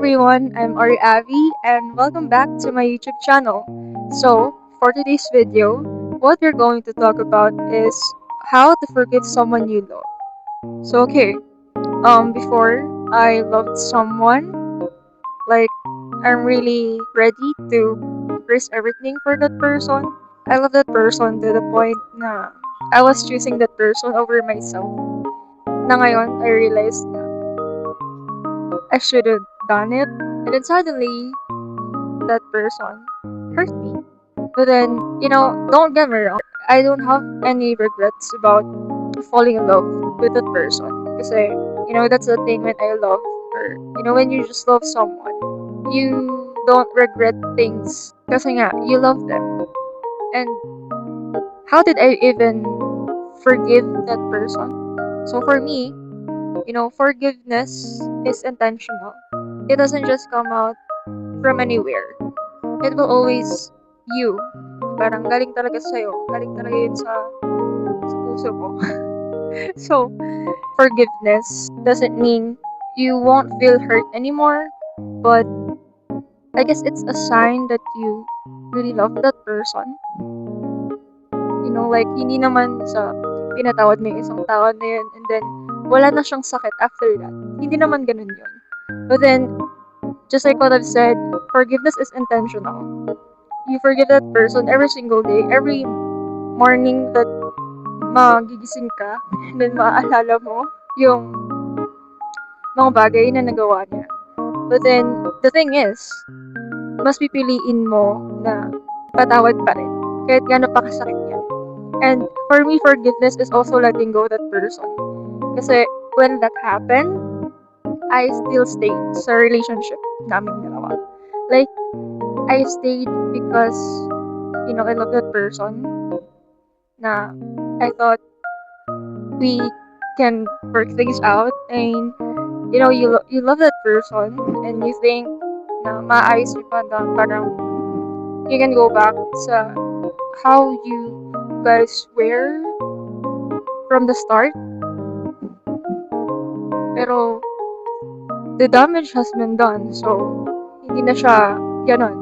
everyone, I'm Ari Avi and welcome back to my YouTube channel. So, for today's video, what we're going to talk about is how to forgive someone you love. Before I loved someone, like I'm really ready to risk everything for that person. I love that person to the point na I was choosing that person over myself. Na ngayon, I realized na I should have done it. And then suddenly, that person hurt me. But then, don't get me wrong. I don't have any regrets about falling in love with that person. Because, that's the thing when I love her. When you just love someone, you don't regret things. Kasi nga, you love them. And how did I even forgive that person? So for me, forgiveness is intentional. It doesn't just come out from anywhere. It will always you. Parang galing talaga sa'yo. Galing talaga yun sa puso mo. So, forgiveness doesn't mean you won't feel hurt anymore, but I guess it's a sign that you really love that person. Like, hindi naman sa pinatawad mo yung isang tao na yun and then wala na siyang sakit after that. Hindi naman ganun yun. But then, just like what I've said, forgiveness is intentional. You forgive that person every single day, every morning that magigising ka, and then maaalala mo yung mga bagay na nagawa niya. But then, the thing is, mas pipiliin mo na patawad pa rin, kahit gano'n pa kasakit yan. And for me, forgiveness is also letting go that person. Kasi when that happened, I still stayed sa relationship naming dalawa. Like, I stayed because, I love that person na I thought we can work things out and you love that person and you think na maayos niyo pa na parang you can go back sa how you guys were from the start, pero the damage has been done, so hindi na siya ganon.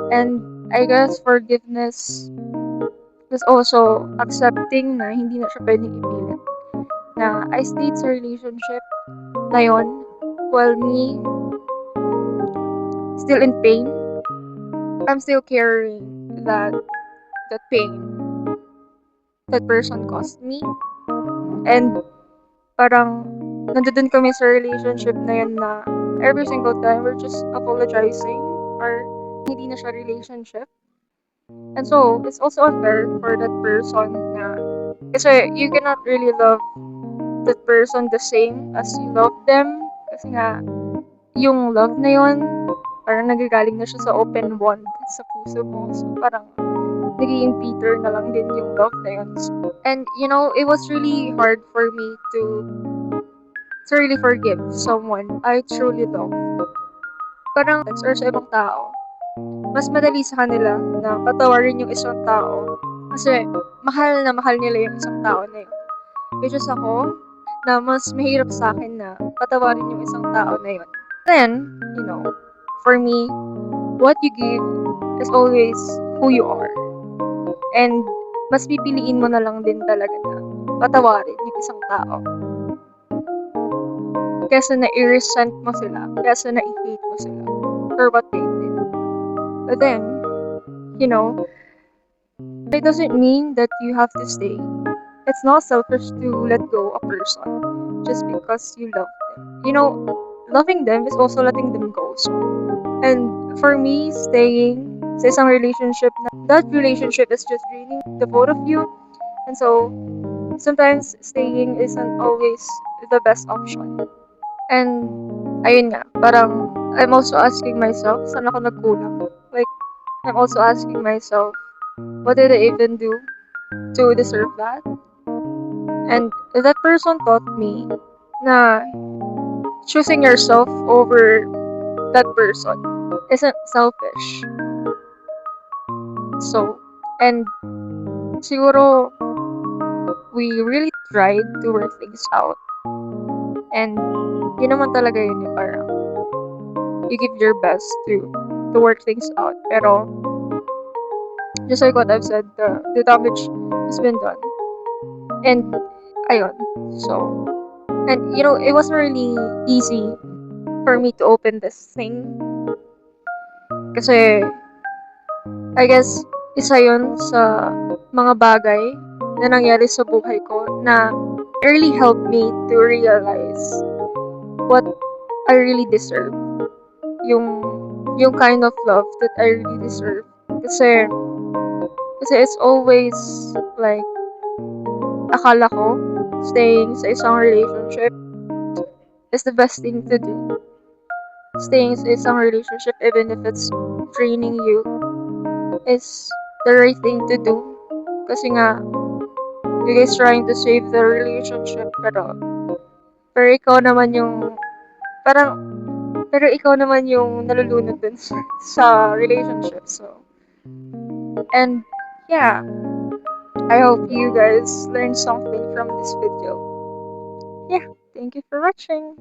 And I guess forgiveness is also accepting na hindi na siya pwedeng ipilit. Na I stayed sa relationship na yun while me still in pain. I'm still carrying that pain that person caused me. And parang nandun kami sa relationship na yun na every single time we're just apologizing or hindi na siya relationship. And so, it's also unfair for that person na kasi you cannot really love that person the same as you love them. Kasi nga, yung love na yun, parang nagagaling na siya sa open wound sa puso mo. So, parang nagiging bitter na lang din yung love na yun. And, it was really hard for me to really forgive someone I truly love. Parang or sa ibang tao, mas madali sa kanila na patawarin yung isang tao kasi mahal na mahal nila yung isang tao na yun. Which is ako, na mas mahirap sa akin na patawarin yung isang tao na yun. Then, for me, what you give is always who you are. And mas pipiliin mo na lang din talaga na patawarin yung isang tao. Kesa na i-resent mo sila, kesa na i-hate mo sila for what they did. But then, it doesn't mean that you have to stay. It's not selfish to let go a person just because you love them. Loving them is also letting them go. So, and for me, staying sa isang relationship na that relationship is just draining the both of you. And so, sometimes staying isn't always the best option. And, ayun nga, parang I'm also asking myself, saan ako nagkulang? Like, I'm also asking myself, what did I even do to deserve that? And that person taught me na choosing yourself over that person isn't selfish. So, and siguro we really tried to work things out. And yun naman talaga yun parang you give your best to work things out. Pero just like what I've said, the damage has been done. And ayun. So, and it wasn't really easy for me to open this thing kasi I guess isa yun sa mga bagay na nangyari sa buhay ko na really helped me to realize what I really deserve. Yung yung kind of love that I really deserve. Kasi it's always like akala ko staying sa isang relationship is the best thing to do. Staying sa isang relationship even if it's draining you is the right thing to do. Kasi nga, you guys trying to save the relationship pero ikaw naman yung parang pero ikaw naman yung nalulunod dun sa relationship. So, and yeah, I hope you guys learned something from this video. Yeah, thank you for watching.